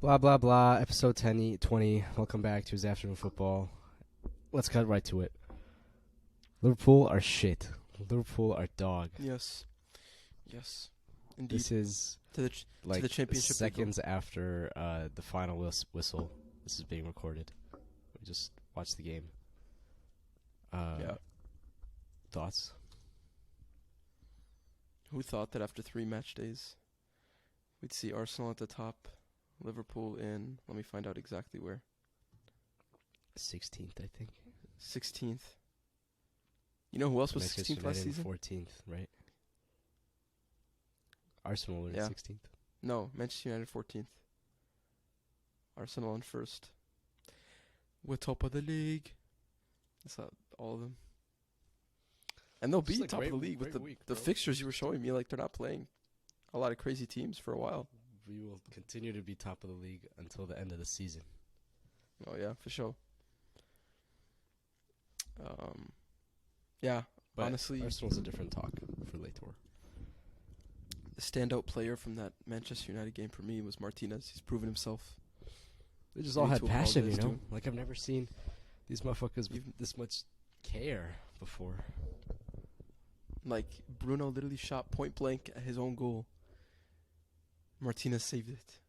Blah, blah, blah. Episode 10, 20. Welcome back to his afternoon football. Let's cut right to it. Liverpool are shit. Liverpool are dog. Yes. Yes. Indeed. This is to the like to the championship seconds after the final whistle. This is being recorded. We just watched the game. Yeah. Thoughts? Who thought that after 3 match days, we'd see Arsenal at the top, Liverpool in, let me find out exactly where. 16th, I think. 16th. You know who else was 16th last season? 14th, right? Arsenal were in 16th. No, Manchester United 14th. Arsenal in first. We're top of the league. That's not all of them. And they'll be top of the league with the fixtures you were showing me. Like, they're not playing a lot of crazy teams for a while. We will continue to be top of the league until the end of the season. Oh, yeah, for sure. Yeah, but honestly, Arsenal's a different talk for Lator. The standout player from that Manchester United game for me was Martinez. He's proven himself. They just all had passion, you know? Like, I've never seen these motherfuckers with this much care before. Like, Bruno literally shot point blank at his own goal. Martinez saved it.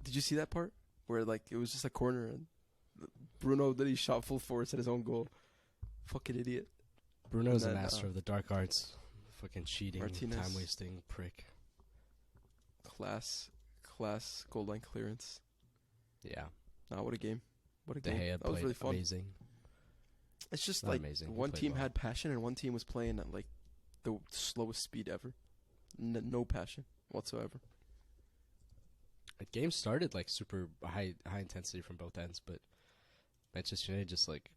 Did you see that part? Where, like, it was just a corner and Bruno literally shot full force at his own goal. Fucking idiot. Bruno's a master of the dark arts. Fucking cheating, Martinez. time-wasting prick. Class goal line clearance. Yeah. What a game. What a game. That was really fun. Amazing. It's just Not like amazing. one team had passion and one team was playing at like the slowest speed ever. No passion whatsoever. The game started like super high intensity from both ends, but Manchester United just like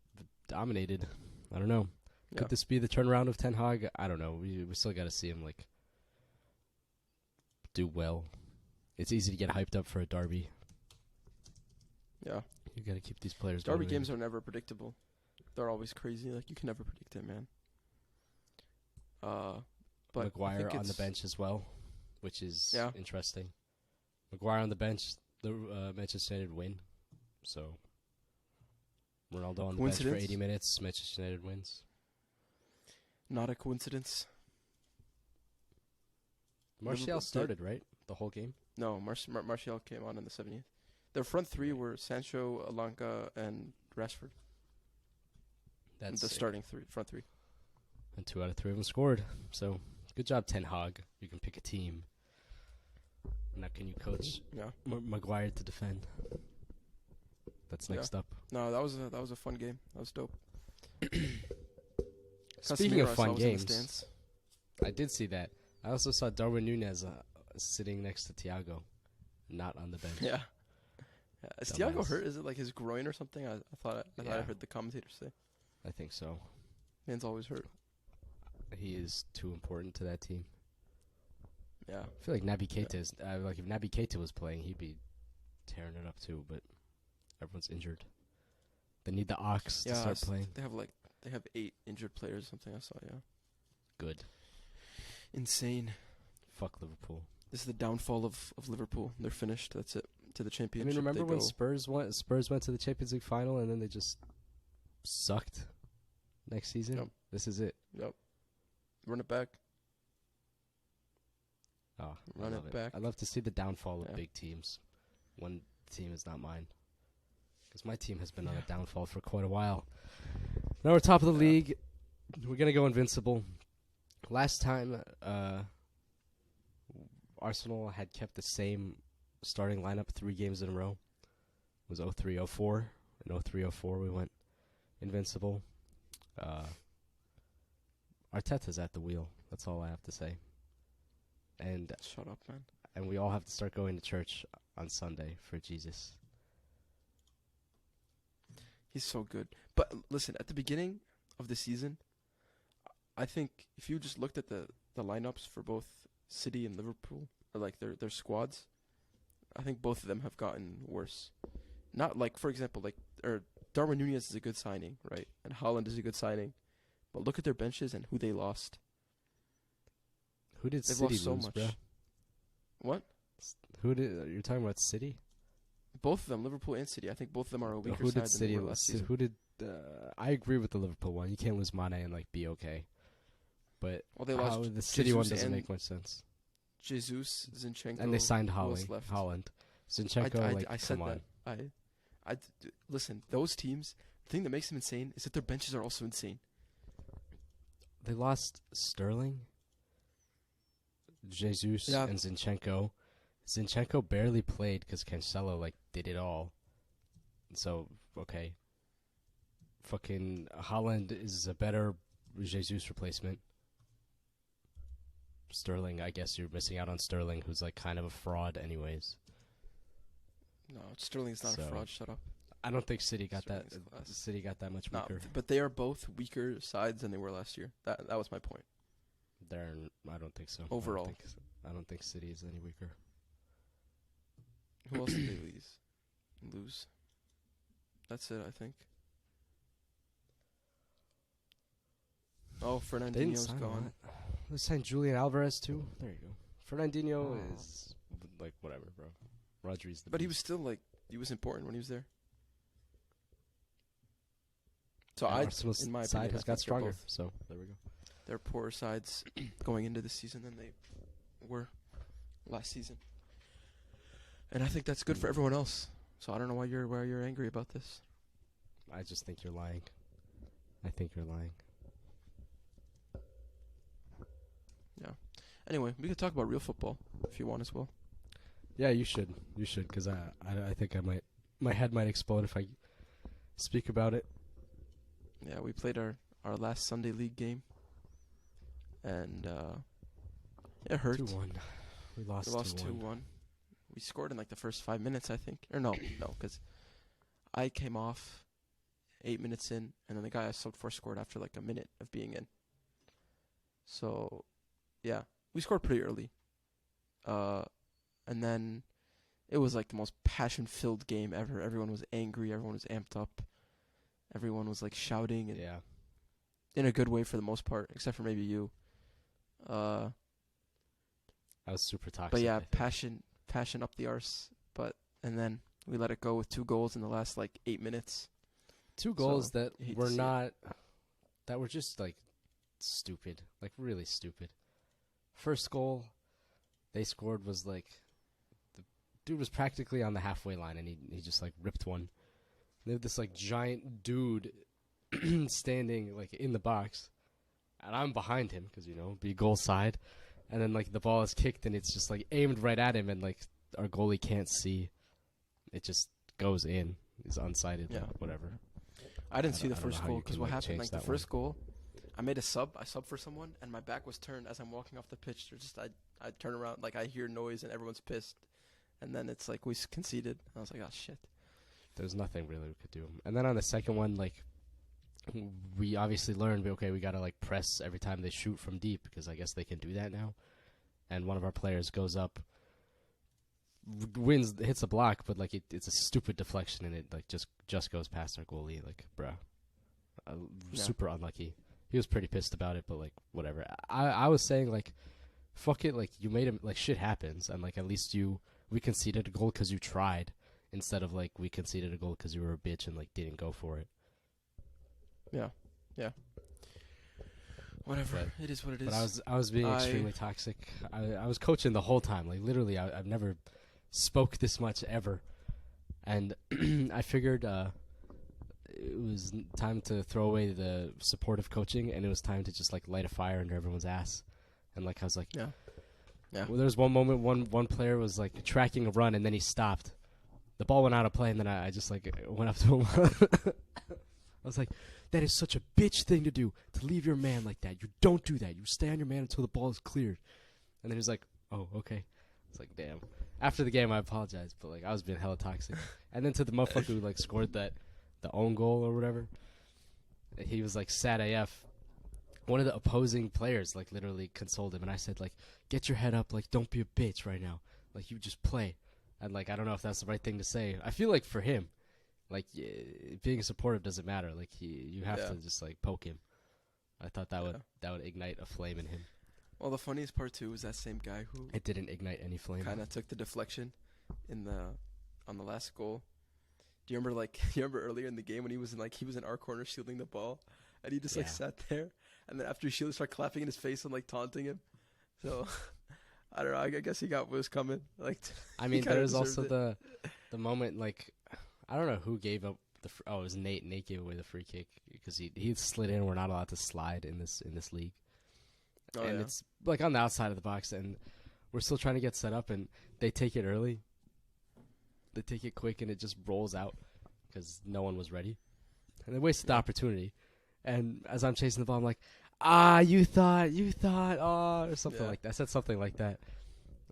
dominated. I don't know. Yeah. Could this be the turnaround of Ten Hag? I don't know. We still got to see him like do well. It's easy to get hyped up for a derby. Yeah. You got to keep these players Derby going. games are never predictable. They're always crazy. Like, you can never predict it, man. But Maguire on the bench as well, which is interesting. Maguire on the bench, the Manchester United win. So Ronaldo on the bench for 80 minutes, Manchester United wins. Not a coincidence. Martial started, right? The whole game? No, Martial came on in the 70th. Their front three were Sancho, Alonga, and Rashford. That's the starting front three. And 2 out of 3 of them scored. So, good job, Ten Hag. You can pick a team. Now, can you coach Maguire to defend? That's next up. No, that was a fun game. That was dope. Speaking of fun games, I did see that. I also saw Darwin Núñez sitting next to Thiago, not on the bench. Yeah. Is Thiago hurt? Is it like his groin or something? I thought I heard the commentator say. I think so. Man's always hurt. He is too important to that team. Yeah. I feel like Naby Keita is like if Naby Keita was playing, he'd be tearing it up too. But everyone's injured. They need the Ox to start playing. They have 8 injured players or something. I saw. Yeah. Good. Insane. Fuck Liverpool. This is the downfall of Liverpool. They're finished. That's it. To the championship. I mean, remember when Spurs went to the Champions League final and then they just sucked next season? Yep. This is it. Yep. Run it back. Oh, Run it back. I love to see the downfall of big teams. One team is not mine. Because my team has been on a downfall for quite a while. Now we're top of the league. We're going to go invincible. Last time, Arsenal had kept the same starting lineup 3 games in a row. It was 03-04. In 03-04, we went invincible. Arteta's at the wheel. That's all I have to say. And shut up, man. And we all have to start going to church on Sunday for Jesus. He's so good. But listen, at the beginning of the season, I think if you just looked at the lineups for both City and Liverpool, or like their squads, I think both of them have gotten worse. Not like, for example, Darwin Núñez is a good signing, right? And Haaland is a good signing. But look at their benches and who they lost. Who did They've City lost so lose, much. bro? What? You're talking about City? Both of them, Liverpool and City. I think both of them are a weaker Who side did than they City were last season. Who did? I agree with the Liverpool one. You can't lose Mane and like be okay. But Well, they lost the City one Jesus doesn't and make much sense. Jesus, Zinchenko, And they signed who else left? Holland. Zinchenko, I said come on. that. Listen, those teams. The thing that makes them insane is that their benches are also insane. They lost Sterling, Jesus, Yeah. and Zinchenko. Zinchenko barely played because Cancelo like did it all. So okay. Fucking Holland is a better Jesus replacement. Sterling, I guess you're missing out on Sterling, who's like kind of a fraud, anyways. No, Sterling's not a So, fraud. Shut up. I don't think City got Sterling's that. class. City got that much No, weaker. but they are both weaker sides than they were last year. That was my point. I don't think so. Overall. I don't think City is any weaker. Who else did they lose? That's it, I think. Oh, They didn't Fernandinho's sign a gone. lot. They signed Julian Alvarez too. There you go. Fernandinho Oh. is like whatever, bro. Rodri's the But he beast. was still like he was important when he was there. So And I, Arsenal's in my side opinion, has I got think stronger. both- So there we go. They're poorer sides going into this season than they were last season, and I think that's good for everyone else. So I don't know why you're angry about this. I just think you're lying. I think you're lying. Yeah. Anyway, we could talk about real football if you want as well. Yeah, you should. You should, because I think I might. My head might explode if I speak about it. Yeah, we played our last Sunday league game, and it hurt. 2-1. We lost. We lost 2-1. 2-1. We scored in like the first 5 minutes, I think. Or no, because I came off 8 minutes in, and then the guy I subbed for scored after like a minute of being in. So, yeah, we scored pretty early. And then it was like the most passion-filled game ever. Everyone was angry. Everyone was amped up. Everyone was like shouting and Yeah. in a good way for the most part, except for maybe you. I was super toxic. But yeah, I think. passion up the arse. And then we let it go with 2 goals in the last like 8 minutes. 2 goals So, that you hate to were see it. not. That were just like stupid, like really stupid. First goal they scored was like the dude was practically on the halfway line, and he just like ripped one. They have this like giant dude standing like in the box, and I'm behind him because be goal side, and then like the ball is kicked and it's just like aimed right at him, and like our goalie can't see, it just goes in. He's unsighted. Yeah. Whatever. I didn't see the I don't know first how goal you because can, what like, happened, change like the that first goal, I made a sub. I subbed for someone, and my back was turned as I'm walking off the pitch. I turn around, like I hear noise, and everyone's pissed. And then it's like we conceded. I was like, oh shit. There's nothing really we could do. And then on the second one, like, we obviously learned, okay, we got to, like, press every time they shoot from deep, because I guess they can do that now. And one of our players goes up, hits a block, but, like, it's a stupid deflection, and it, like, just goes past our goalie. Like, bruh. Yeah. Super unlucky. He was pretty pissed about it, but, like, whatever. I was saying, like, fuck it, like, you made him, like, shit happens, and, like, at least we conceded a goal because you tried. Instead of, like, we conceded a goal because you were a bitch and, like, didn't go for it. Yeah. Whatever. But- It is what it is. But I was being extremely toxic. I was coaching the whole time. Like, literally, I've never spoke this much ever. And I figured it was time to throw away the supportive coaching, and it was time to just, like, light a fire under everyone's ass. And, like, I was like... Yeah. Well, there was one moment, one player was, like, tracking a run, and then he stopped. The ball went out of play, and then I just, like, went up to him. I was like, that is such a bitch thing to do, to leave your man like that. You don't do that. You stay on your man until the ball is cleared. And then he was like, oh, okay. It's like, damn. After the game, I apologized, but, like, I was being hella toxic. And then to the motherfucker who, like, scored the own goal or whatever, he was, like, sad AF. One of the opposing players, like, literally consoled him, and I said, like, get your head up, like, don't be a bitch right now. Like, you just play. And, like, I don't know if that's the right thing to say. I feel like for him, like, being supportive doesn't matter. Like, you have to just, like, poke him. I thought that would ignite a flame in him. Well, the funniest part, too, was that same guy who It didn't ignite any flame. kind of took the deflection in the on the last goal. Do you remember you remember earlier in the game when he was in our corner shielding the ball, and he just Yeah. sat there, and then after he shielded, started clapping in his face and taunting him. So I don't know. I guess he got what was coming. I mean, kinda there was also deserved the moment I don't know who gave up it was Nate. Nate gave away the free kick because he slid in. We're not allowed to slide in this league, Oh, and yeah. it's on the outside of the box, and we're still trying to get set up, and they take it early. They take it quick, and it just rolls out because no one was ready, and they wasted the opportunity. And as I'm chasing the ball, I'm like, you thought, or something Yeah. like that. I said something like that,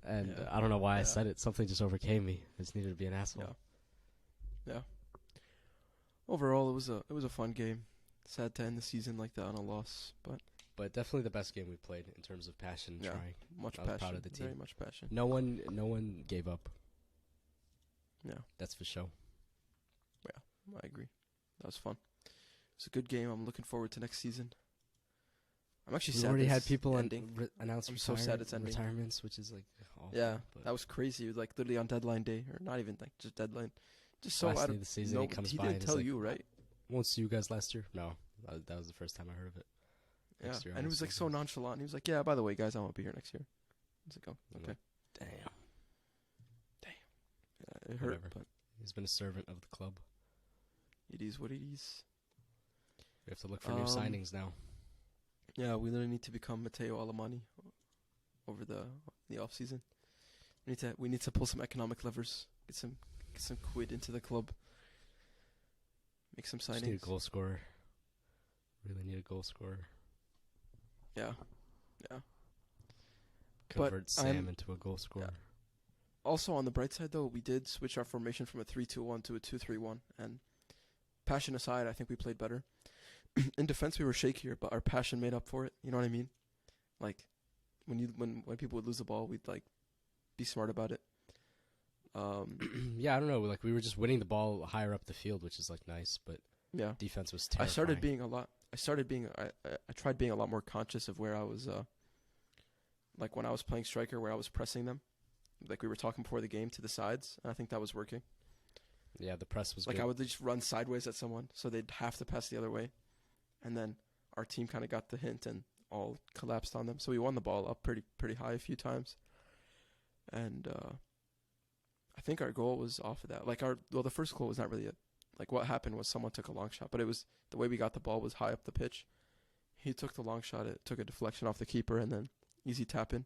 and Yeah. I don't know why I Yeah. said it. Something just overcame me. I just needed to be an asshole. Yeah. Overall, it was a fun game. Sad to end the season like that on a loss, but Definitely the best game we played in terms of passion. Yeah. Trying. much I was passion. proud of the team. Very much passion. No one gave up. Yeah, That's for sure. I agree. That was fun. It's a good game. I'm looking forward to next season. I'm actually We sad. already this had people ending. announce I'm so sad it's ending. retirements, which is awful. Yeah, but that was crazy. It was literally on deadline day, or not even just deadline. Just so last out day of of the season, he comes he by didn't and tell is you, right? won't see you guys last year. No, that was the first time I heard of it. Yeah, Next year, and it was honestly, so nonchalant. He was like, "Yeah, by the way, guys, I won't be here next year." I was like, "Oh, I'm okay." like, damn. Yeah, it hurt, Whatever. but He's been a servant of the club. it is what it is. We have to look for new signings now. Yeah, we literally need to become Matteo Alemani over the off season. We need to pull some economic levers, get some quid into the club, make some Just need a signings. goal scorer. Really need a goal scorer. Yeah. Convert Sam I'm- into a goal scorer. Also, on the bright side, though, we did switch our formation from a 3-2-1 to a 2-3-1. And passion aside, I think we played better. In defense, we were shakier, but our passion made up for it. You know what I mean? When people would lose the ball, we'd be smart about it. Yeah, I don't know. We were just winning the ball higher up the field, which is nice, but Yeah. defense was I terrifying. tried being a lot more conscious of where I was, when I was playing striker, where I was pressing them. We were talking before the game, to the sides, and I think that was working. Yeah, the press was good. I would just run sideways at someone, so they'd have to pass the other way. And then our team kind of got the hint and all collapsed on them. So we won the ball up pretty high a few times. And I think our goal was off of that. The first goal was not really what happened was someone took a long shot, but it was the way we got the ball was high up the pitch. He took the long shot, it took a deflection off the keeper, and then easy tap in.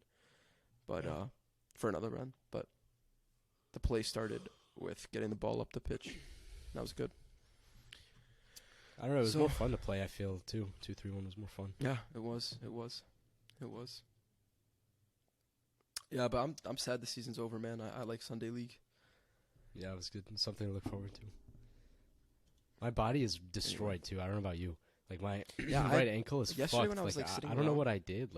But for another run. But the play started with getting the ball up the pitch. That was good. I don't know. It was So- more fun to play, I feel, too. 2-3-1 was more fun. Yeah, it was. Yeah, but I'm sad the season's over, man. I like Sunday League. Yeah, it was good. Something to look forward to. My body is destroyed, too. I don't know about you. My right ankle is yesterday fucked. when I was, sitting I don't know around- what I did.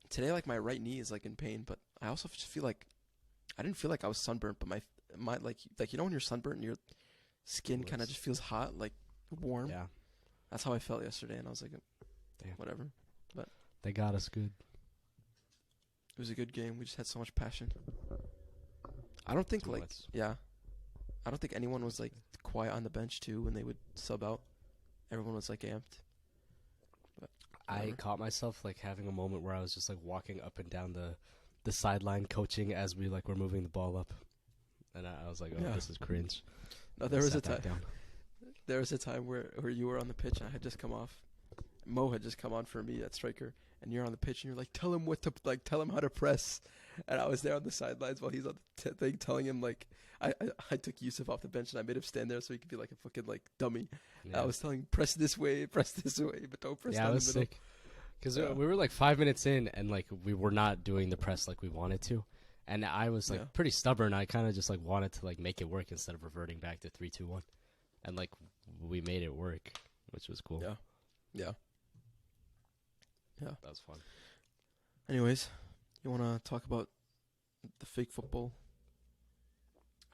Today, my right knee is in pain, but I also just feel I didn't feel I was sunburnt, but my you know when you're sunburnt and your skin kind of just feels hot, warm. Yeah, That's how I felt yesterday, and I was like, damn. whatever. They got us good. It was a good game. We just had so much passion. I don't think Too much. I don't think anyone was quiet on the bench too when they would sub out. Everyone was amped. But I whatever. caught myself having a moment where I was just walking up and down the sideline coaching as we were moving the ball up, and I was like, oh, Yeah. this is cringe. No, there was a Sat back time. down. There was a time where you were on the pitch and I had just come off. Mo had just come on for me at striker, and you're on the pitch and you're tell him what to tell him how to press. And I was there on the sidelines while he's on the thing telling him I took Yusuf off the bench and I made him stand there so he could be a fucking dummy. Yeah. I was telling him press this way, but don't press Yeah, down it was the middle. sick. Because Yeah. we were 5 minutes in, and we were not doing the press like we wanted to, and I was Yeah. pretty stubborn. I kind of just wanted to make it work instead of reverting back to 3-2-1, and we made it work, which was cool. Yeah. That was fun. Anyways, you want to talk about the fake football?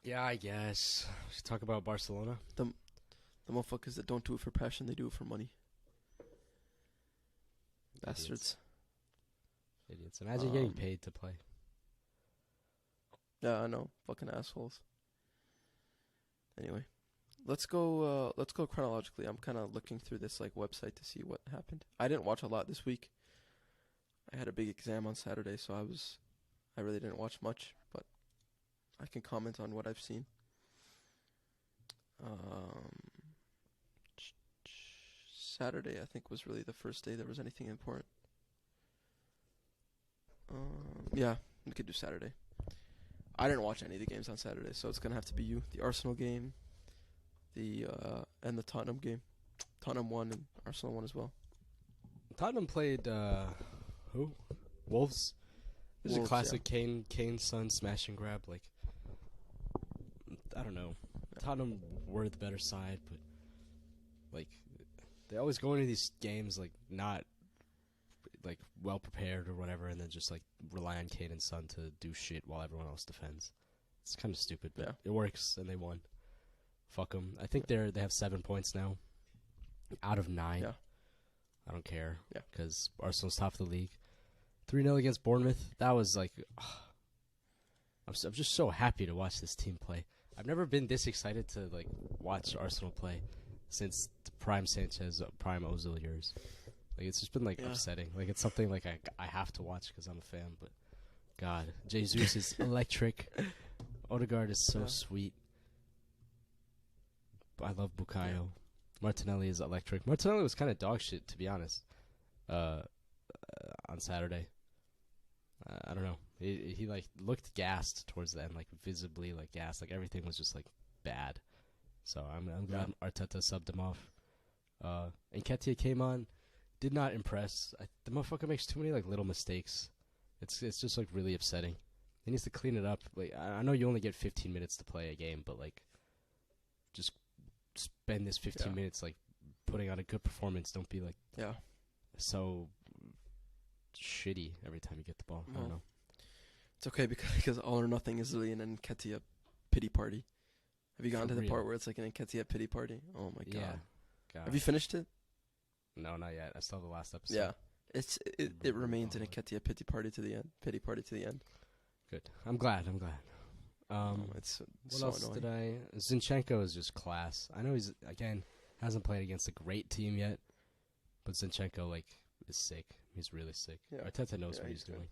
Yeah, I guess we should talk about Barcelona. The motherfuckers that don't do it for passion, they do it for money. Bastards. Idiots. Imagine getting Um, paid to play. Yeah, I know. Fucking assholes. Anyway, let's go chronologically. I'm kind of looking through this like website to see what happened. I didn't watch a lot this week. I had a big exam on Saturday, so I really didn't watch much, but I can comment on what I've seen. Saturday, I think, was really the first day there was anything important. Yeah, we could do Saturday. I didn't watch any of the games on Saturday, so it's gonna have to be you. The Arsenal game, and the Tottenham game. Tottenham won and Arsenal won as well. Tottenham played who? Wolves. This is a classic Kane Son smash and grab. Like, I don't know. Tottenham were the better side, but like they always go into these games like not like well prepared or whatever, and then just like rely on Kane and Son to do shit while everyone else defends. It's kind of stupid, but it works, and they won. Fuck them. I think they have 7 points now, out of 9. Yeah. I don't care. Yeah. Because Arsenal's top of the league. 3-0 against Bournemouth. That was like, I'm just so happy to watch this team play. I've never been this excited to like watch Arsenal play since the prime Sanchez, prime Ozil years. Like it's just been like upsetting. Like it's something like I have to watch because I'm a fan. But God, Jesus is electric. Odegaard is so sweet. I love Bukayo. Yeah. Martinelli is electric. Martinelli was kind of dog shit, to be honest, on Saturday. I don't know. He like looked gassed towards the end, like visibly like gassed. Like everything was just like bad. So I'm glad Arteta subbed him off. And Nketiah came on, did not impress. The motherfucker makes too many like little mistakes. It's just like really upsetting. He needs to clean it up. Like I know you only get 15 minutes to play a game, but like just spend this 15 minutes like putting on a good performance. Don't be like so shitty every time you get the ball. I don't know. It's okay because All or Nothing is really an Nketiah pity party. Have you gotten to the part where it's like an Nketiah pity party? Oh my god. Have you finished it? No, not yet. I still have the last episode. Yeah. It remains an Nketiah pity party to the end. Pity party to the end. Good. I'm glad. It's what so else annoying. did I... Zinchenko is just class. I know he's, again, hasn't played against a great team yet, but Zinchenko, like, is sick. He's really sick. Yeah. Arteta knows what he's doing.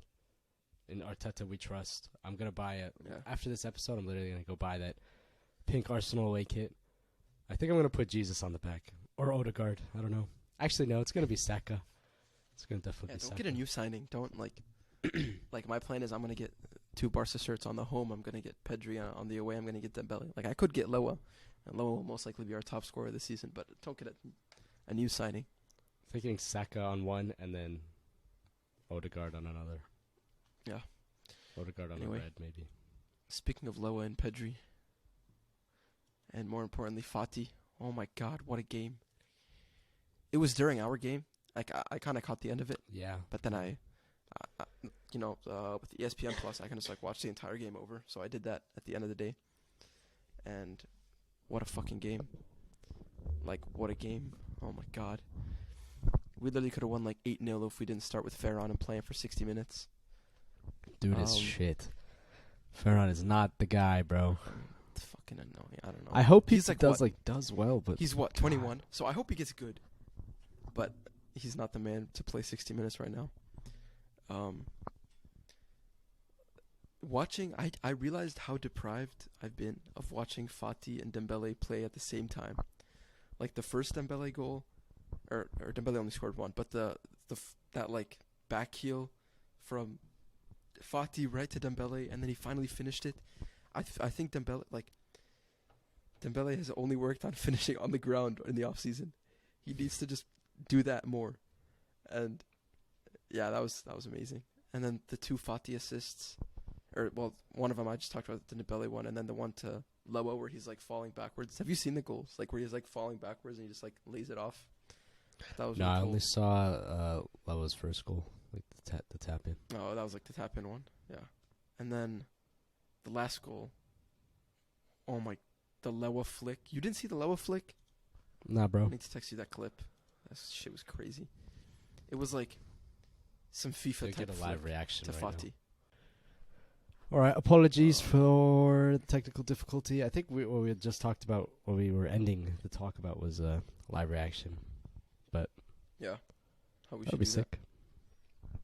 In Arteta, we trust. I'm going to buy it. Yeah. After this episode, I'm literally going to go buy that pink Arsenal away kit. I think I'm going to put Jesus on the back. Or Odegaard. I don't know. Actually, no. It's going to be Saka. It's going to definitely be Saka. Don't get a new signing. Don't, like... like, my plan is I'm going to get 2 Barca shirts on the home. I'm going to get Pedri on the away. I'm going to get Dembele. Like, I could get Loa. And Loa will most likely be our top scorer this season. But don't get a new signing. Thinking Saka on one and then Odegaard on another. Yeah. Odegaard on a red, maybe. Speaking of Loa and Pedri, and more importantly, Fati. Oh my God, what a game! It was during our game. Like I kind of caught the end of it. Yeah. But then with ESPN Plus, I can just like watch the entire game over. So I did that at the end of the day. And what a fucking game! Like what a game! Oh my God. We literally could have won like 8-0 if we didn't start with Ferran and play him for 60 minutes. Dude is shit. Ferran is not the guy, bro. It's fucking annoying. I don't know. I hope he does well, but he's 21. So I hope he gets good. But he's not the man to play 60 minutes right now. I realized how deprived I've been of watching Fati and Dembele play at the same time. Like the first Dembele goal, or Dembele only scored one, but that like back heel from Fati right to Dembele, and then he finally finished it. I think Dembele has only worked on finishing on the ground in the off season. He needs to just do that more. And yeah, that was amazing. And then the 2 Fati assists, one of them I just talked about, the Dembele one, and then the one to Loa where he's like falling backwards. Have you seen the goals? Like where he's like falling backwards and he just like lays it off. That was really cool. I only saw Loa's first goal, like the tap in. Oh, that was like the tap in one. Yeah. And then the last goal. Oh my, the Loa flick. You didn't see the Loa flick? Nah, bro. I need to text you that clip. That shit was crazy. It was like some FIFA type get a live reaction to right Fati. All right. Apologies for the technical difficulty. I think what we had just talked about, what we were ending the talk about, was live reaction. Yeah. How we That'd should be do sick.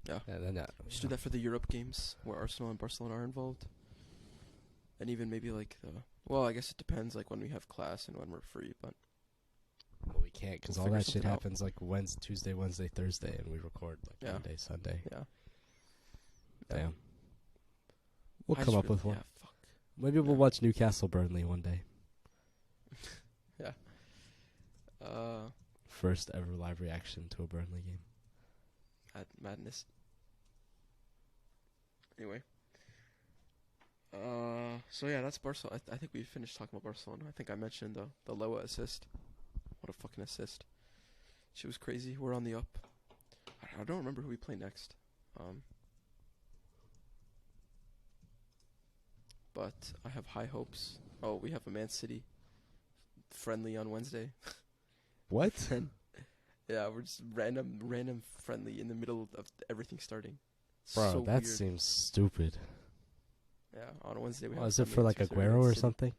Yeah. And then, We should do that for the Europe games where Arsenal and Barcelona are involved. And even maybe like well, I guess it depends like when we have class and when we're free, but Well, we can't because We'll all figure that shit something out. happens like Tuesday, Wednesday, Thursday, and we record like Yeah. Monday, Sunday. yeah. Damn. We'll I come just up with one. Yeah, fuck. Maybe we'll Yeah. watch Newcastle Burnley one day. Yeah. First ever live reaction to a Burnley game. Madness. Anyway. So yeah, that's Barcelona. I think we finished talking about Barcelona. I think I mentioned the Loa assist. What a fucking assist. She was crazy. We're on the up. I don't remember who we play next. But I have high hopes. Oh, we have a Man City friendly on Wednesday. What? Yeah, we're just random friendly in the middle of everything starting. Bro, So that weird. seems stupid. Yeah, on Wednesday we Oh, have. is it friendly for like against Aguero Man or City. something?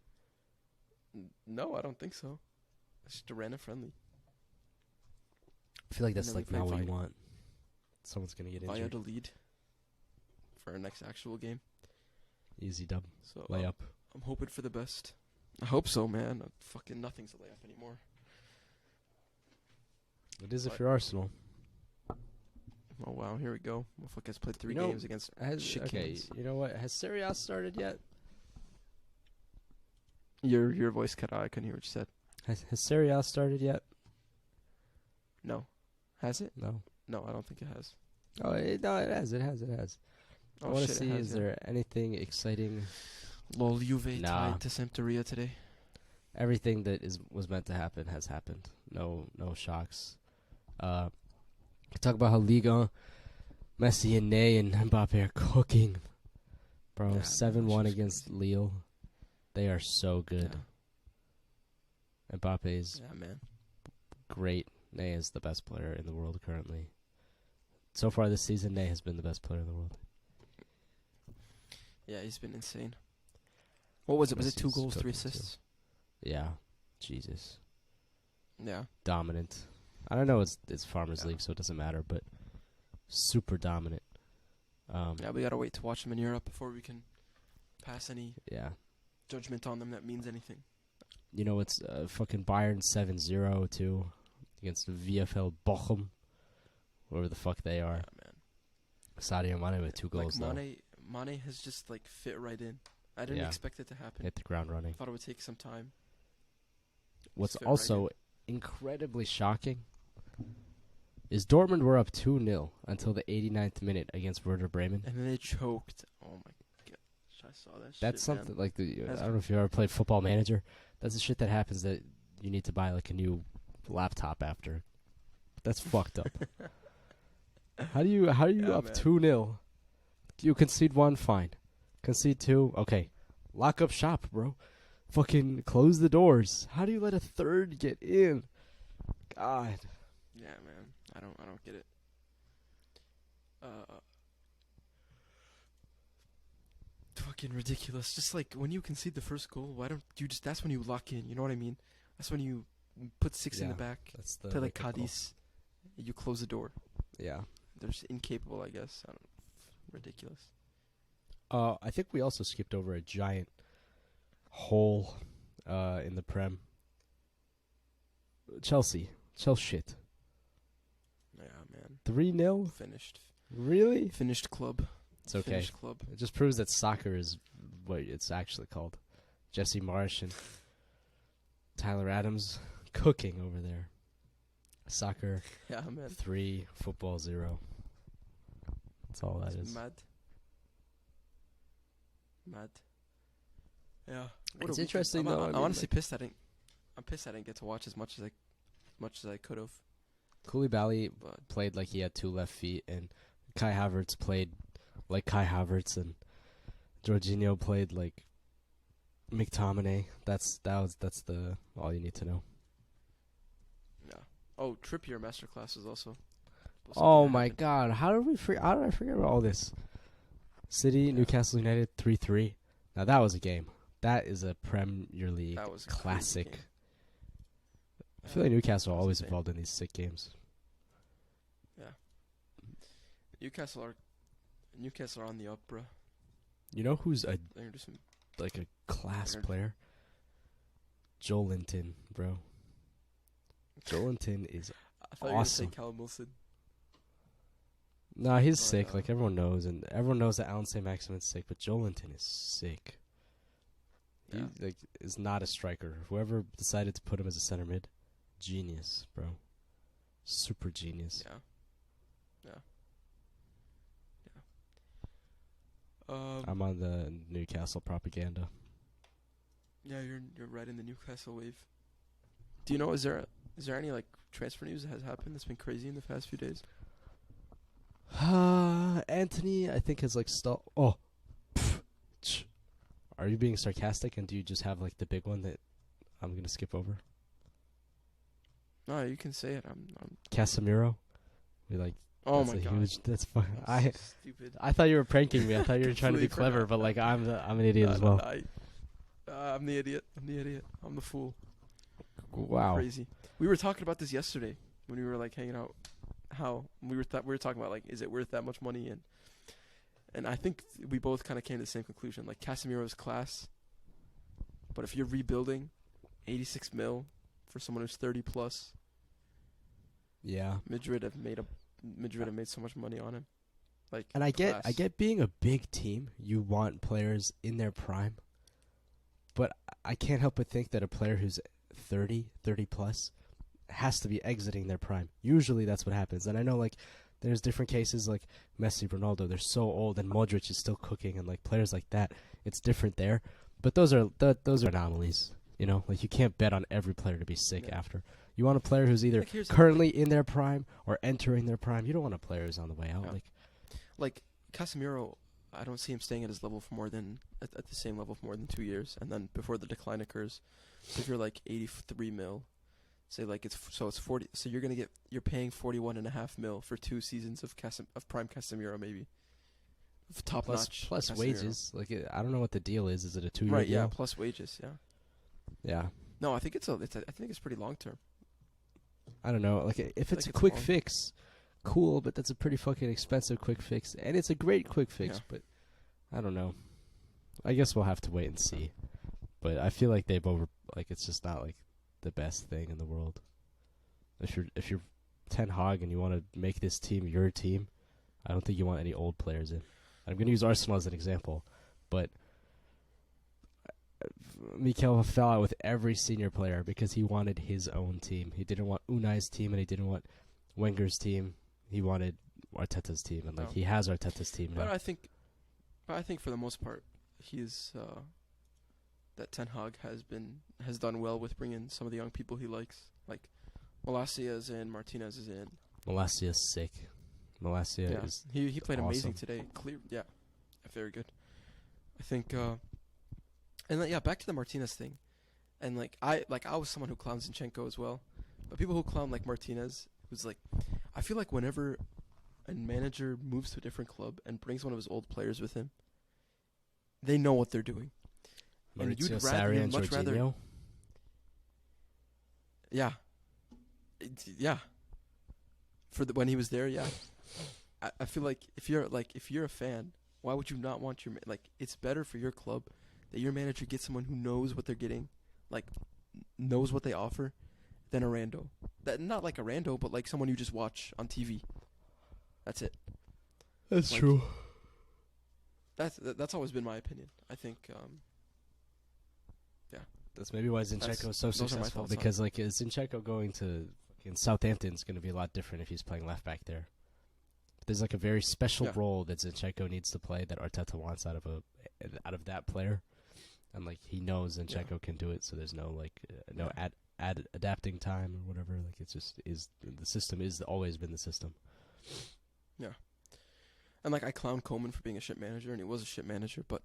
No, I don't think so. It's just a random friendly. I feel like And that's then we like not play what you want. Someone's gonna get injured. Valladolid for our next actual game. Easy dub. So Layup. I'm hoping for the best. I hope so, man. Fucking nothing's a layup anymore. It is if But- you're Arsenal. Oh wow, here we go. Motherfuckers played 3 You know, games against shit Okay, cans. you know what? Has Serie A started yet? Your voice cut out. I couldn't hear what you said. Has Serie A started yet? No, has it? No. No, I don't think it has. Oh, no, it has. It has. It has. I Oh want to shit, it see, has, is yeah. there anything exciting? Lol, Juve Nah. tied to Sampdoria today. Everything that was meant to happen has happened. No shocks. Talk about how Liga, Messi and Ney and Mbappe are cooking. Bro, Yeah, 7-1 that shit's against crazy. Lille. They are so good. Yeah. Mbappe is Yeah, man. great. Ney is the best player in the world currently. So far this season, Ney has been the best player in the world. Yeah, he's been insane. What was it? Was it 2 Messi's goals, 3 cooking too. assists? Yeah. Jesus. Yeah. Dominant. I don't know, it's Farmers Yeah. League, so it doesn't matter, but super dominant. Yeah, we gotta wait to watch them in Europe before we can pass any Yeah. judgment on them that means anything. You know, it's fucking Bayern 7-0 too against VfL Bochum, whoever the fuck they are. Yeah, man. Sadio Mane with 2 goals though. Mane has just like fit right in. I didn't Yeah. expect it to happen. Hit the ground I running. thought it would take some time. What's fit right also incredibly shocking is Dortmund were up 2-0 until the 89th minute against Werder Bremen. And then they choked. Oh my gosh, I saw that shit. That's something man. like I That's- don't know if you ever played Football Manager. That's the shit that happens that you need to buy like a new laptop after. That's fucked up. How do you Yeah, up man. 2-0? You concede 1, fine. Concede 2, okay. Lock up shop, bro. Fucking close the doors. How do you let a third get in? God. Yeah, man. I don't get it. Fucking ridiculous. Just like when you concede the first goal, why don't you just? That's when you lock in. You know what I mean? That's when you put 6 in the Yeah. back. That's the Play like wake-up call. Cadiz. You close the door. Yeah. They're just incapable, I guess. I don't. Ridiculous. I think we also skipped over a giant hole in the Prem. Chelsea shit. Yeah, man. 3-0? Finished. Really? Finished club. It's okay. Finished club. It just proves that soccer is what it's actually called. Jesse Marsh and Tyler Adams cooking over there. Soccer Yeah, man. 3, football 0. That's all that It's is. mad. Mad. Yeah. What a It's weekend. interesting, though, I I'm mean, honestly pissed I didn't get to watch as much as I could have. Koulibaly But played like he had 2 left feet, and Kai Havertz played like Kai Havertz, and Jorginho played like McTominay. That's the all you need to know. yeah. Oh, Trippier masterclass is also. supposed to Oh be my happening. God! How did I forget about all this? City, Yeah. Newcastle United 3-3. Now that was a game. That is a Premier League That was a classic. crazy game. I feel like Newcastle are That was always insane. involved in these sick games. Newcastle are on the up, bro. You know who's a They're just like a class They're- player? Joel Linton, bro. Joel Linton is I thought you were gonna say awesome. Callum Wilson. nah, he's But, sick. Like everyone knows, and everyone knows that Alan St. Maximin's sick, but Joel Linton is sick. He Yeah. like is not a striker. Whoever decided to put him as a center mid, genius, bro. Super genius. Yeah. I'm on the Newcastle propaganda. Yeah, you're right in the Newcastle wave. Do you know? Is there any like transfer news that has happened that's been crazy in the past few days? Anthony, I think has like Oh, are you being sarcastic? And do you just have like the big one that I'm gonna skip over? No, you can say it. I'm Casemiro. We like. Oh that's my a god. huge. That's fun. That's stupid. I thought you were pranking me. I thought you were trying to be Completely clever, forgot. but like I'm an idiot as well. I'm the idiot. I'm the fool. Wow. Crazy. We were talking about this yesterday when we were like hanging out. How we were talking about like, is it worth that much money? And I think we both kind of came to the same conclusion. Like Casemiro's class, but if you're rebuilding, 86 mil for someone who's 30 plus, Yeah. Madrid have made so much money on him. Like, And I class. get being a big team, you want players in their prime. But I can't help but think that a player who's 30 plus, has to be exiting their prime. Usually that's what happens. And I know like there's different cases like Messi, Ronaldo, they're so old, and Modric is still cooking, and like players like that, it's different there. But those are anomalies, you know? Like you can't bet on every player to be sick Yeah. after. You want a player who's either Like, here's the currently in their prime or entering their prime. You don't want a player who's on the way out. Yeah. Like Casemiro, I don't see him staying at his level for more than at the same level for more than 2 years, and then before the decline occurs, if you're like 83 mil, say like it's 40, so you're paying 41.5 mil for 2 seasons of prime Casemiro, maybe top notch plus Casemiro. wages. Like I don't know what the deal is. Is it a 2-year Right? deal? Yeah, plus wages. Yeah. Yeah. No, I think I think it's pretty long term. I don't know. Like if it's Like a it's quick long. fix, cool. But that's a pretty fucking expensive quick fix, and it's a great quick fix. Yeah. But I don't know. I guess we'll have to wait and see. But I feel like it's just not like the best thing in the world. If you're Ten Hag and you want to make this team your team, I don't think you want any old players in. I'm going to use Arsenal as an example, but Mikel fell out with every senior player because he wanted his own team. He didn't want Unai's team, and he didn't want Wenger's team. He wanted Arteta's team, and like No. he has Arteta's team now. But I think for the most part, he's that Ten Hag has done well with bringing some of the young people he likes. Like Malacia is in, Martinez is in. Malacia's sick. Malacia is he played amazing awesome. today. Clear, yeah, very good. I think, and back to the Martinez thing, and I was someone who clowns Zinchenko as well, but people who clown like Martinez, who's like, I feel like whenever a manager moves to a different club and brings one of his old players with him, they know what they're doing. And Maurizio you'd Sarri and much rather, Jorginho. yeah, when he was there, yeah. I feel like if you're a fan, why would you not want it's better for your club that your manager gets someone who knows what they're getting, like knows what they offer, than a rando. That not like a rando, but like someone you just watch on TV. That's it. That's Like, true. That's always been my opinion. I think That's maybe why Zinchenko is so those are my successful, thoughts on because like Zinchenko going to fucking Southampton is going to be a lot different if he's playing left back there. There's like a very special Yeah. role that Zinchenko needs to play that Arteta wants out of that player, and like he knows Zinchenko can do it. So there's no adapting time or whatever. Like it's just the system is always been the system. And like I clown Coleman for being a shit manager, and he was a shit manager, but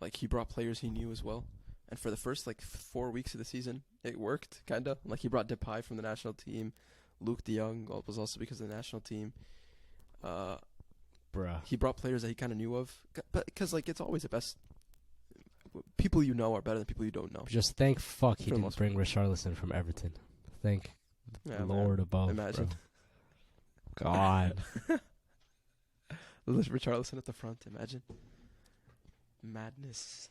like he brought players he knew as well. And for the first 4 weeks of the season, it worked kinda. Like he brought Depay from the national team, Luke De Jong was also because of the national team. Bruh. He brought players that he kind of knew of, but because like it's always the best. People you know are better than people you don't know. Just thank fuck he For the didn't most bring Richarlison from Everton. Thank Yeah, Lord man. above. Imagine. Bro. God. Richarlison at the front. Imagine. Madness.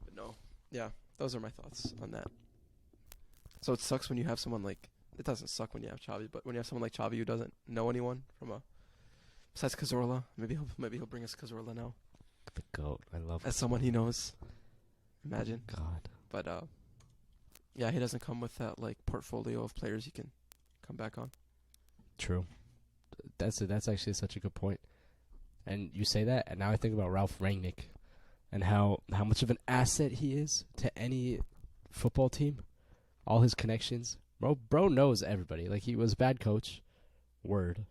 But no. Yeah, those are my thoughts on that. So it sucks when you have someone like. It doesn't suck when you have Xavi, but when you have someone like Xavi who doesn't know anyone from a. Besides Cazorla, maybe he'll bring us Cazorla now. The GOAT. I love As someone he knows. Imagine. God. But yeah, he doesn't come with that like portfolio of players he can come back on. True. That's actually such a good point. And you say that, and now I think about Ralph Rangnick and how much of an asset he is to any football team. All his connections. Bro knows everybody. Like, he was a bad coach. Word.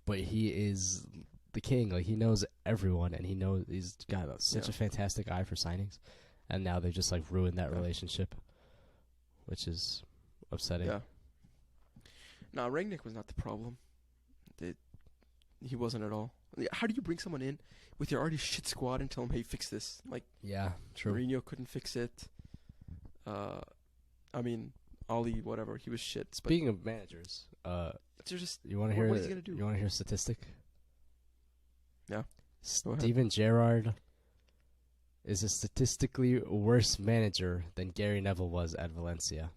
But he is the king. Like, he knows everyone, and he's got such a fantastic eye for signings. And now they've just, like, ruined that relationship, which is upsetting. Yeah. No, Rangnick was not the problem. He wasn't at all. How do you bring someone in with your already shit squad and tell them, hey, fix this? Like, yeah, true. Mourinho couldn't fix it. I mean, Oli, whatever, he was shit. Speaking of managers, just you want to hear? What is he gonna do? You want to hear a statistic? Yeah. Steven Gerrard is a statistically worse manager than Gary Neville was at Valencia.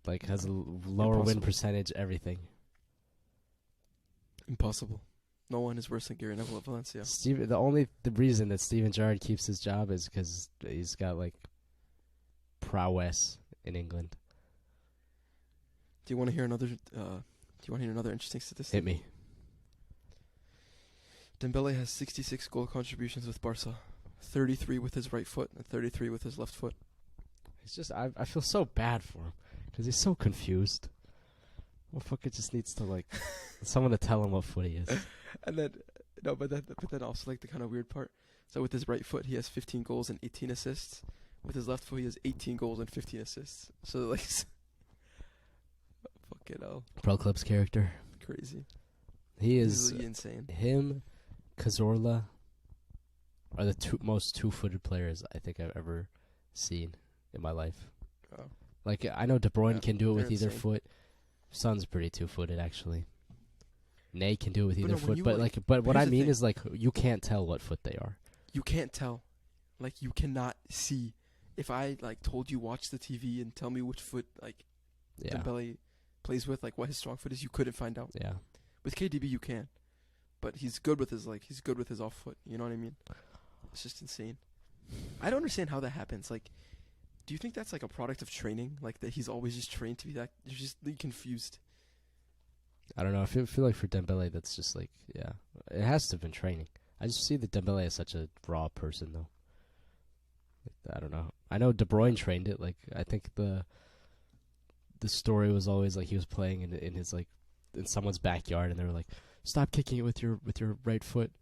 Like, has a lower win percentage, everything. Impossible. No one is worse than Gary Neville at Valencia. The reason that Steven Gerrard keeps his job is because he's got, like, prowess in England. Do you want to hear another? Interesting statistic? Hit me. Dembele has 66 goal contributions with Barca, 33 with his right foot and 33 with his left foot. It's just I feel so bad for him because he's so confused. Motherfucker just needs to, like, someone to tell him what foot he is. And then but then also, like, the kind of weird part. So with his right foot he has 15 goals and 18 assists. With his left foot he has 18 goals and 15 assists. So, like, fucking hell. Pro Club's character. Crazy. He is Easily insane. Him, Cazorla are the most two-footed players I think I've ever seen in my life. Oh. Like, I know De Bruyne can do it with they're either insane. foot. Son's pretty two-footed, actually. Ney can do it with But either no, when foot, you, but like, but what here's I the mean thing. is, like, you can't tell what foot they are. You can't tell. Like, you cannot see. If I, like, told you watch the TV and tell me which foot, like, Yeah, Dembele plays with, like, what his strong foot is, you couldn't find out. yeah. With KDB you can. But he's good with his off foot, you know what I mean? It's just insane. I don't understand how that happens. Like, do you think that's like a product of training? Like, that he's always just trained to be that, you're just confused. I don't know. I feel like for Dembele, that's just like, yeah, it has to have been training. I just see that Dembele is such a raw person, though. Like, I don't know. I know De Bruyne trained it. Like, I think the story was always like he was playing in his, like, in someone's backyard, and they were like, "Stop kicking it with your right foot."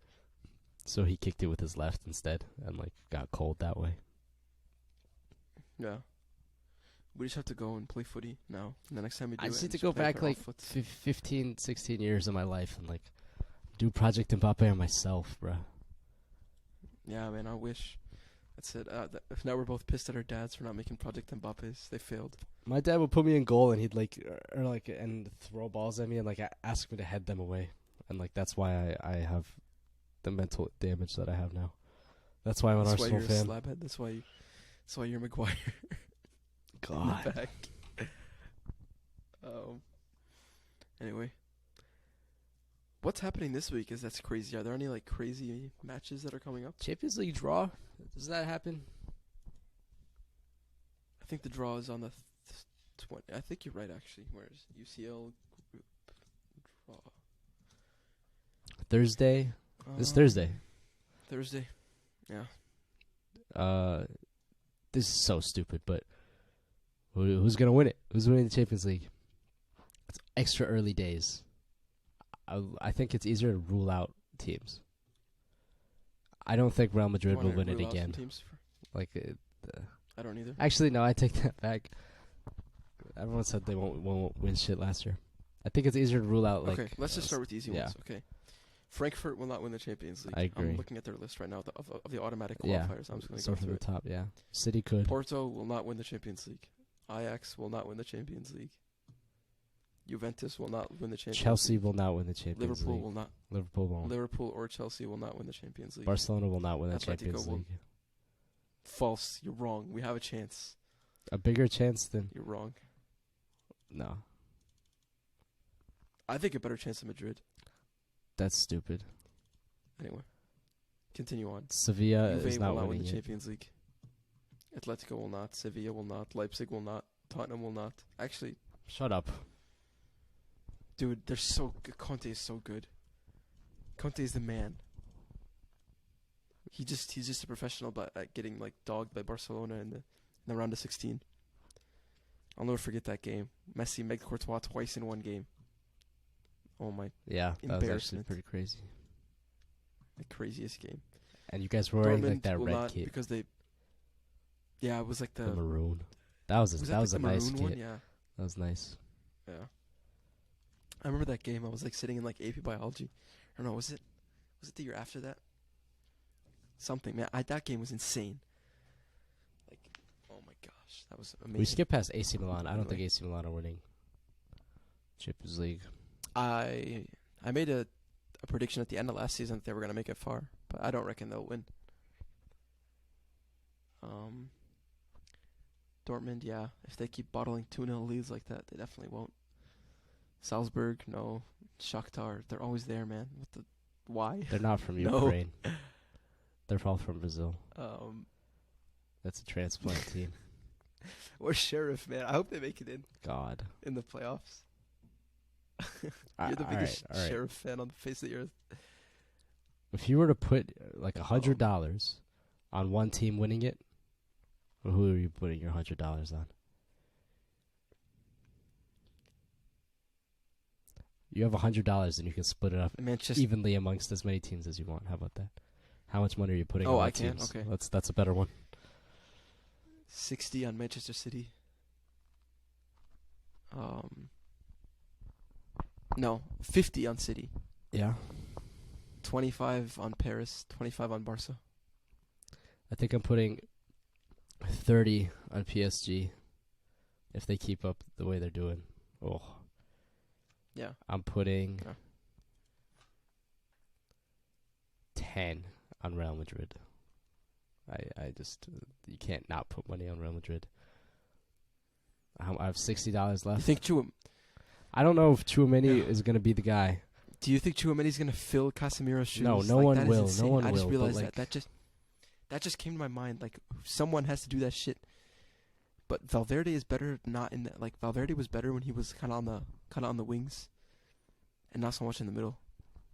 So he kicked it with his left instead, and, like, got cold that way. Yeah. We just have to go and play footy now. And the next time we do I it, just need to just go play with back our like off foot. 15, 16 years of my life and, like, do Project Mbappe on myself, bruh. Yeah, man, I wish. That's it. Now we're both pissed at our dads for not making Project Mbappe's. They failed. My dad would put me in goal, and he'd, like, and throw balls at me, and, like, ask me to head them away, and, like, that's why I have the mental damage that I have now. That's why I'm an That's why Arsenal you're a fan. slabhead. That's why you're Maguire. God. In the back. Anyway, what's happening this week? That's crazy. Are there any, like, crazy matches that are coming up? Champions League draw? Does that happen? I think the draw is on the 20. I think you're right, actually. Where's UCL group draw? Thursday. This Thursday. Thursday. Yeah. This is so stupid, but who's gonna win it? Who's winning the Champions League? It's extra early days. I think it's easier to rule out teams. I don't think Real Madrid will win it again. Like, I don't either. actually, no, I take that back. Everyone said they won't win shit last year. I think it's easier to rule out, like. Okay, let's just start with the easy yeah. ones. Okay. Frankfurt will not win the Champions League. I agree. I'm looking at their list right now of the automatic Yeah. qualifiers. I'm just going to So go from through the it. top, yeah. City could. Porto will not win the Champions League. Ajax will not win the Champions League. Juventus will not win the Champions Chelsea League. will not win the Champions Liverpool League. will not. Liverpool won't. Liverpool or Chelsea will not win the Champions League. Barcelona will not win the Atletico Champions will. League. False. You're wrong. We have a chance. A bigger chance than... You're wrong. No. I think a better chance than Madrid. That's stupid. Anyway, continue on. Sevilla Juve is will not not win winning the it. Champions League. Atletico will not. Sevilla will not. Leipzig will not. Tottenham will not. Actually, Shut up. dude, they're so good. Conte is so good. Conte is the man. He's just a professional, but at getting like dogged by Barcelona in the round of 16. I'll never forget that game. Messi made Courtois twice in one game. Oh my, Yeah, that was actually Embarrassment. pretty crazy. the craziest game. And you guys were wearing like Dortmund that will red not kit, because they. Yeah, it was like the maroon. That was Was that was a like the nice maroon one? kit. Yeah. That was nice. Yeah. I remember that game. I was like sitting in like AP biology. I don't know. Was it the year after that? Something, man. That game was insane. Like, oh my gosh, that was amazing. We skipped past AC Milan. I don't think Anyway. AC Milan are winning Champions League. I made a prediction at the end of last season that they were gonna make it far, but I don't reckon they'll win. Dortmund, yeah. If they keep bottling 2-0 leads like that, they definitely won't. Salzburg, no. Shakhtar, they're always there, man. Why? They're not from No. Ukraine. They're all from Brazil. That's a transplant team. Or Sheriff, man. I hope they make it God. in the playoffs. All You're the biggest right. Sheriff fan on the face of the earth. If you were to put like $100 on one team winning it, who are you putting your $100 on? You have $100 and you can split it up Manchester. evenly amongst as many teams as you want. How about that? How much money are you putting Oh, on I what can? teams? Okay. That's a better one. 60 on Manchester City. No, 50 on City. Yeah. 25 on Paris. 25 on Barca. I think I'm putting 30 on PSG if they keep up the way they're doing. Oh. Yeah. I'm putting Yeah. 10 on Real Madrid. I just you can't not put money on Real Madrid. I have $60 left. You think I don't know if Tchouaméni is going to be the guy. Do you think Tchouaméni's gonna fill Casemiro's shoes? No, no Like, one that is will. No insane. one I just will, but, realized like- that just came to my mind. Like, someone has to do that shit. But Valverde is better not in that. Like, Valverde was better when he was kind of on the wings, and not so much in the middle.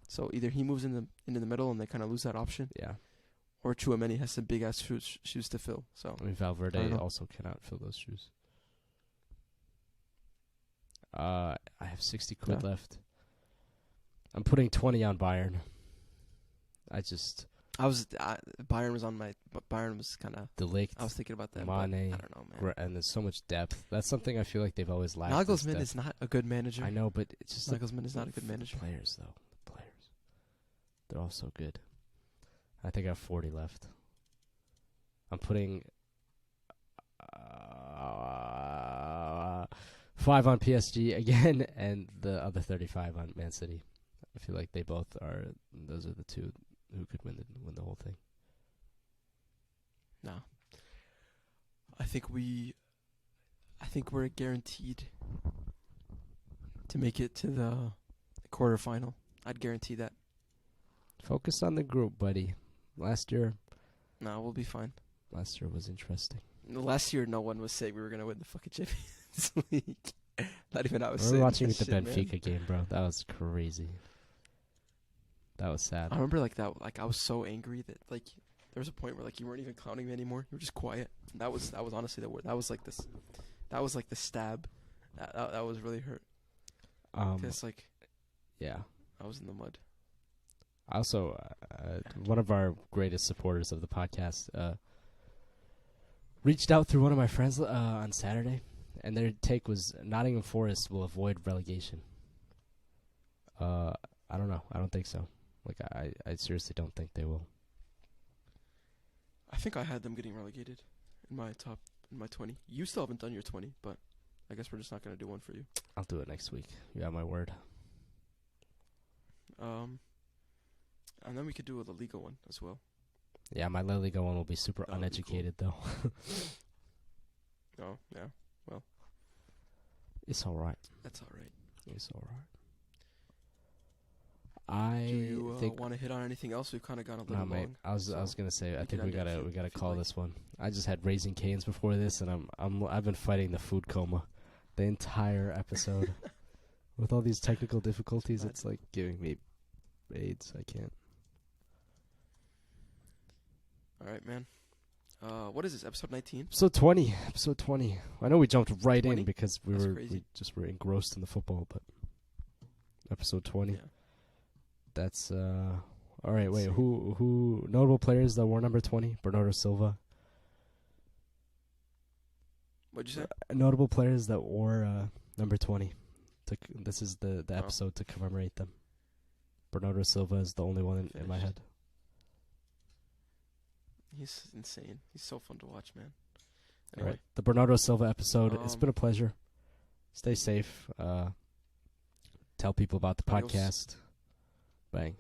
So either he moves into the middle and they kind of lose that option, Yeah. or Tchouaméni has some big ass shoes to fill. So I mean, Valverde I don't know. also cannot fill those shoes. I have 60 quid Yeah. left. I'm putting 20 on Bayern. Bayern was on my. But Bayern was kind of. De Ligt, I was thinking about that. But Mane, I don't know, man. and there's so much depth. That's something I feel like they've always lacked. Nagelsmann is not a good manager. I know, but it's just Nagelsmann is not a good manager. Players, though. The players. They're all so good. I think I have 40 left. I'm putting 5 on PSG again, and the other 35 on Man City. I feel like they both are. Those are the two who could win the whole thing. No. I think we're guaranteed to make it to the quarterfinal. I'd guarantee that. Focus on the group, buddy. Last year No, we'll be fine. was interesting. Last year, no one was saying we were gonna win the fucking Champions League. Not even I was We saying were watching that the shit, Benfica game, bro. That was crazy. That was sad. I remember that. Like, I was so angry that like there was a point where like you weren't even clowning me anymore. You were just quiet. And that was honestly the word. That was like this. That was like the stab. That was really hurt. Cause like Yeah. I was in the mud. Also, one of our greatest supporters of the podcast reached out through one of my friends on Saturday, and their take was Nottingham Forest will avoid relegation. I don't know. I don't think so. Like I seriously don't think they will. I think I had them getting relegated in my 20. You still haven't done your 20, but I guess we're just not gonna do one for you. I'll do it next week. You have my word. And then we could do a La Liga one as well. Yeah, my La Liga one will be super That would be uneducated though. Oh yeah, It's all right. that's all right. It's all right. I Do you think want to hit on anything else? We've kind of gone a little no, mate. long. I was so gonna say I we think could we end it gotta if you'd call like. this one. I just had Raising Cane's before this, and I've been fighting the food coma the entire episode with all these technical difficulties. Bad. It's like giving me AIDS. I can't. All right, man. What is this? Episode 19? Episode 20. Episode 20. I know we jumped right 20? in because we That's were crazy. were engrossed in the football, but episode 20. Yeah. That's all right. Wait, Insane. who notable players that wore number 20? Bernardo Silva. What'd you say? Notable players that wore number 20. This is the Oh. episode to commemorate them. Bernardo Silva is the only one in my Finished. head. He's insane. He's so fun to watch, man. All Anyway, right, the Bernardo Silva episode. It's been a pleasure. Stay safe. Tell people about the Adios. podcast. Bang.